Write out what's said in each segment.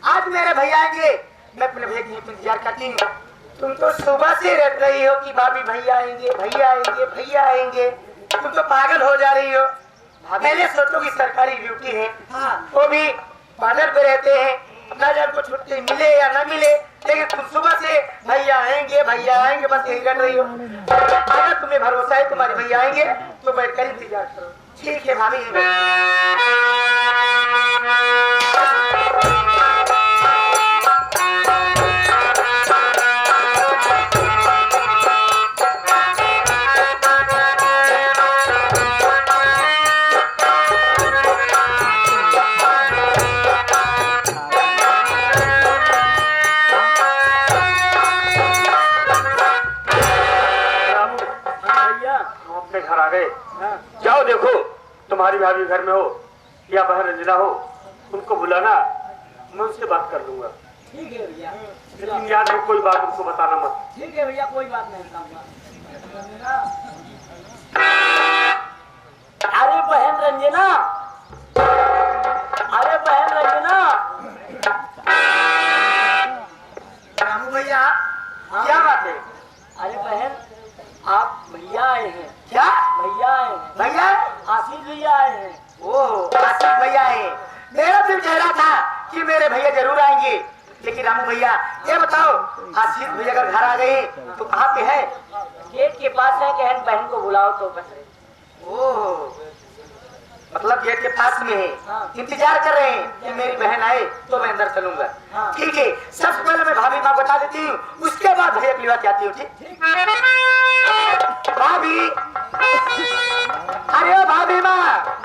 आज मेरे भैया आएंगे, मैं अपने भैया की इंतजार करती हूँ। तुम तो सुबह से रट रही हो कि भाभी भैया आएंगे, भैया आएंगे, भैया आएंगे। तुम तो पागल हो जा रही हो। पहले सोचो कि सरकारी ड्यूटी है, वो भी बादल पे रहते हैं, न जान को छुट्टी मिले या न मिले, लेकिन तुम सुबह से भैया आएंगे बस यही रट रही हो। अगर तुम्हें भरोसा है तुम्हारे भैया आएंगे तो बैठ कर इंतजार करो। ठीक है भाभी। जाओ देखो तुम्हारी भाभी घर में हो या बहन रंजना हो, उनको बुलाना, मैं उससे बात कर लूंगा। ठीक है भैया, लेकिन याद है कोई बात उनको बताना मत। ठीक है भैया, कोई बात नहीं बताऊंगा। अरे बहन रंजना, अरे बहन रंजना। रामू भैया क्या बात है? अरे बहन, आप भैया आए हैं। क्या भैया आए हैं? भैया? आशीष भैया आए हैं। ओह आशीष भैया है। मेरा दिल कह रहा था कि मेरे भैया जरूर आएंगे, लेकिन रामू भैया ये बताओ, आशीष भैया अगर घर आ गए तो कहाँ पे है? गेट के पास है, कहन बहन को बुलाओ तो बस। ओह मतलब गेट के पास में है। हाँ। इंतजार कर रहे हैं कि मेरी बहन आए तो मैं अंदर चलूंगा। हाँ। ठीक है, सबसे पहले मैं भाभी माँ बता देती हूँ, उसके बाद भैया की बात आती हूँ। ठीक भाभी, अरे ओ भाभी माँ,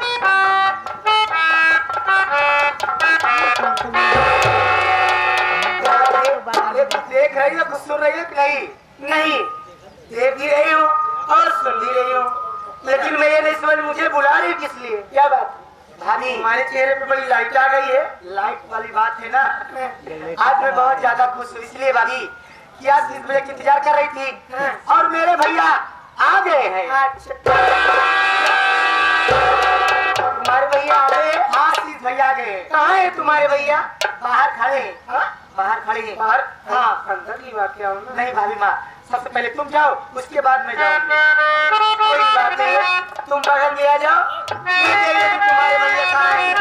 देख रही हो, कुछ सुन रही हो कि नहीं? नहीं देख भी रही हूँ और सुन भी रही हूँ, लेकिन मैं ये नहीं समझ मुझे बुला रही किस लिए? क्या बात? भाभी हमारे चेहरे पे बड़ी लाइट आ गई है। लाइट वाली बात है ना, आज मैं बहुत ज्यादा खुश हूँ इसलिए भाभी कि आज 3 बजे की इंतजार कर रही थी और मेरे भैया आ गए हैं। तुम्हारे भैया आ गए? आशीष भैया आ गए। कहाँ है तुम्हारे भैया? बाहर खड़े हैं। बाहर खड़े हैं? बाहर? हाँ। अंदर की बात क्या हो? नहीं भाभी माँ, सबसे पहले तुम जाओ, उसके बाद मैं जाऊंगी। कोई बात नहीं, तुम बगल में आ जाओ, मैं देख लेती तुम्हारे भैया कहाँ हैं।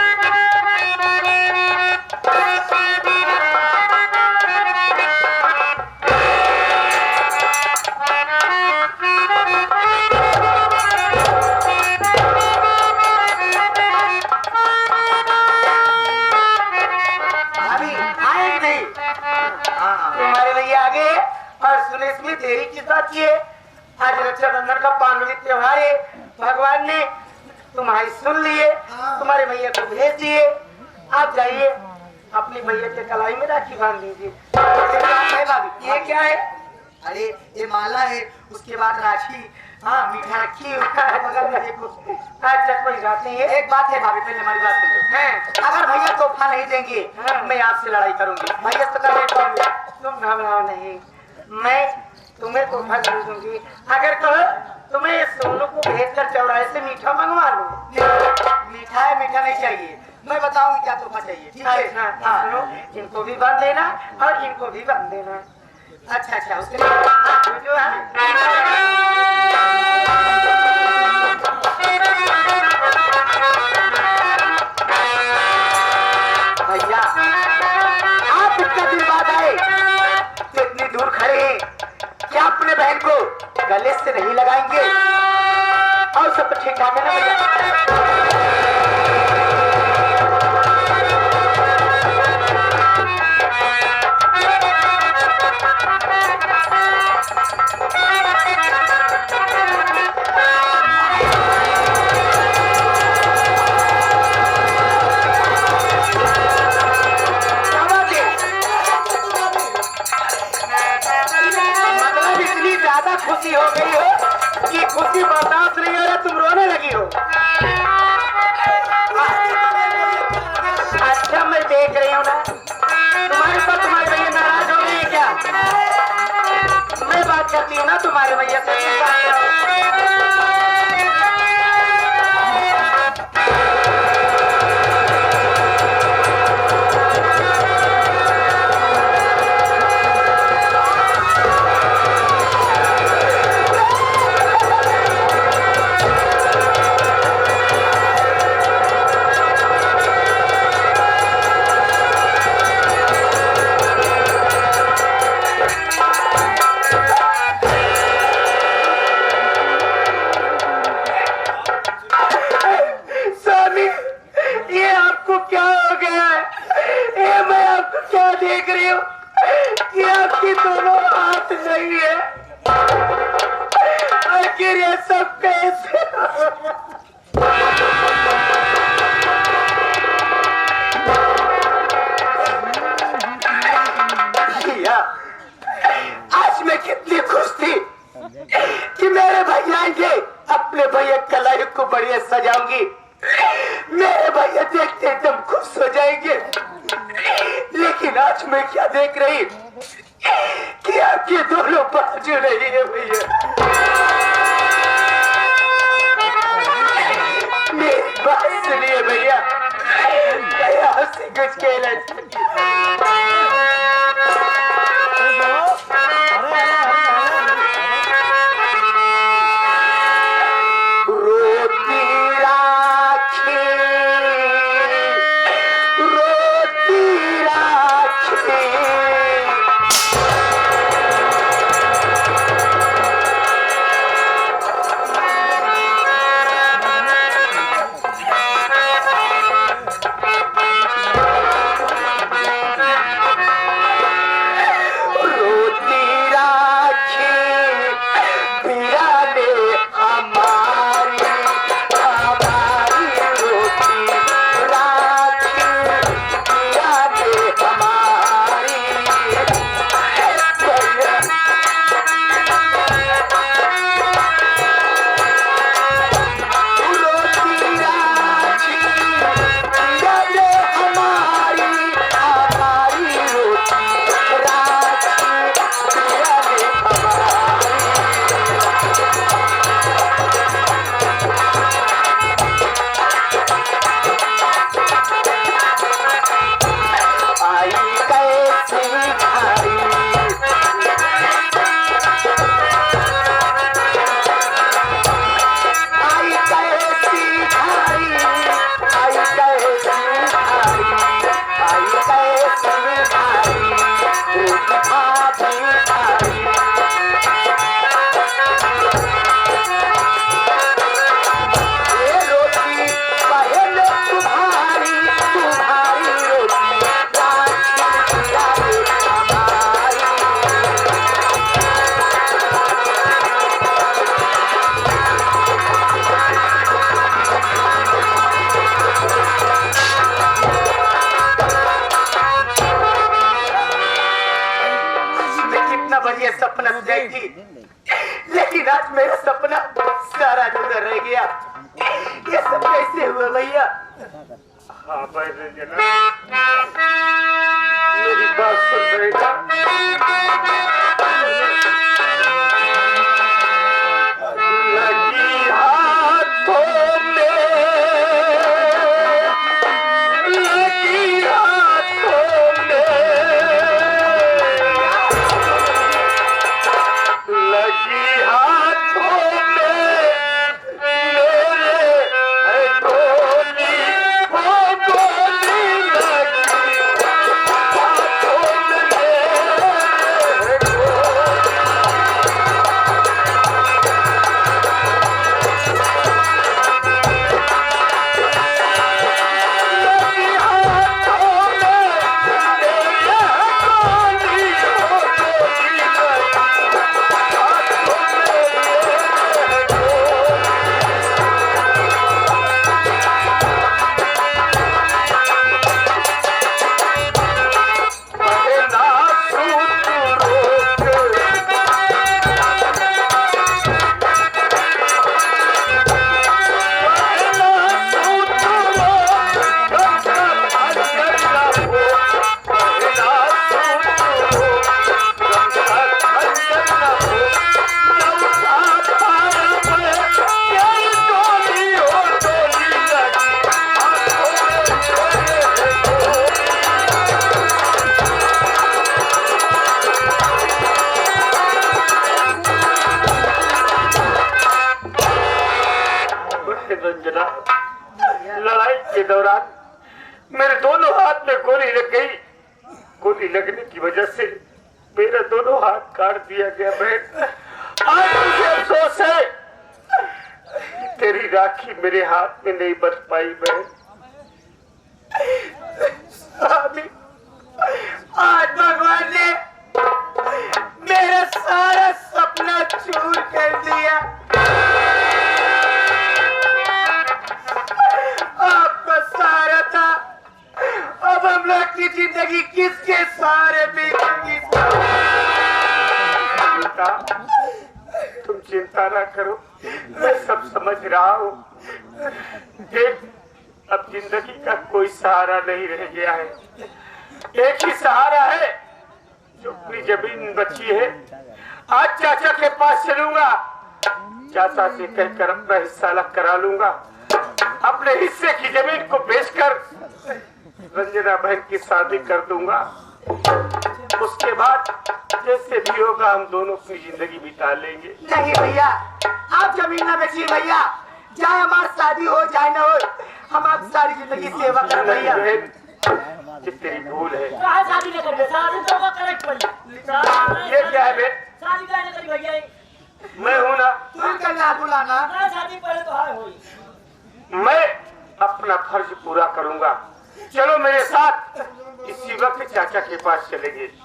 भाभी आए कि नहीं? तुम्हारे भैया आ गए और सुने इसमें देरी किस बात की है? आज रक्षाबंधन का 5वां त्योहार है, भगवान ने तुम्हारी सुन लिए, तुम्हारे भैया को भेज दिए। आप जाइए अपनी भैया के कलाई में राखी बांध दीजिए। भाभी ये क्या है? अरे ये माला है, उसके बाद राखी। हाँ मीठा रखी है बगल में देखो। अच्छा कोई बात नहीं है। एक बात है भाभी, पहले हमारी बात सुनो। अगर भैया तोहफा नहीं देंगे मैं आपसे लड़ाई करूंगी। भैया तो कर, तुम घबराओ नहीं, मैं तुम्हें तोहफा जरूर दूंगी। अगर कहो तो मैं सोनू को भेजकर चौराहे से मीठा मंगवा लूं। मीठा है, मीठा नहीं चाहिए, मैं बताऊंगी क्या तोहफा चाहिए। ठीक है? हाँ सुनो, इनको भी बांध देना और इनको भी बांध देना। अच्छा उसके लिए जो है भैया, आप इतना दिन बाद आए तो इतनी दूर खड़े हैं, क्या अपने बहन को गले से नहीं लगाएंगे? और सब तो ठीक ठाक है ना भैया? खुशी हो गई हो कि खुशी बर्दाश्त नहीं हो रहा, तुम रोने लगी हो। अच्छा मैं देख रही हूँ ना, तुम्हारे पर तुम्हारे भैया नाराज हो गए क्या? मैं बात करती हूँ ना तुम्हारे भैया से। रही हूँ कि आपकी दोनों हाथ नहीं है। आखिर ये सब कैसे? आज मैं कितनी खुश थी कि मेरे भैया आएंगे, अपने भैया कलाई को बढ़िया सजाऊंगी, मेरे भैया देखते एकदम खुश हो जाएंगे। लेकिन आज मैं क्या देख रही कि आपके दोनों बाजू नहीं है भैया। मेरी बात सुनिए भैया, भैया आपसे कुछ कहना सपना सजाई थी, लेकिन आज मेरा सपना सारा अधूरा रह गया। ये सब कैसे हुआ भैया? हाँ भाई मेरी बात सुन रहेगा। लगी हाथों में, लगी हाथों में, लगी हाथों में मेरे गोली, वो गोली लगी हाथों में मेरे गोली। लगी हाथों में मेरे गोली, वो गोली लगी रंजना, लड़ाई के दौरान मेरे दोनों हाथ में गोली लग गई। गोली लगने की वजह से मेरा दोनों हाथ काट दिया गया। बहन, आज मुझे अफसोस है तेरी राखी मेरे हाथ में नहीं बच पाई। बहन, आज भगवान चूर कर दिया। आपका सहारा था, अब हम लोग की जिंदगी किसके सहारे बीतेगी? तुम चिंता ना करो, मैं सब समझ रहा हूँ। देख, अब जिंदगी का कोई सहारा नहीं रह गया है। एक ही सहारा है, जो अपनी जमीन बची है। आज चाचा के पास चलूंगा, चाचा से कहकर अपना हिस्सा अलग करा लूंगा। अपने हिस्से की जमीन को बेचकर रंजना बहन की शादी कर दूंगा। उसके बाद जैसे भी होगा हम दोनों अपनी जिंदगी बिता लेंगे। नहीं भैया, आप जमीन ना बेचिए भैया, चाहे हमारी शादी हो चाहे ना हो, हम आप सारी जिंदगी सेवा कर भैया। ये तेरी भूल है। कहाँ शादी न कर, शादी तो होगा करेक्ट पड़ी। ये क्या है बे? शादी का नहीं करी भैया, मैं हूं ना, तू करना बुलाना। ना शादी पहले तो हाय हुई। मैं अपना फर्ज पूरा करूंगा। चलो मेरे साथ, इसी वक्त चाचा के पास चलेंगे।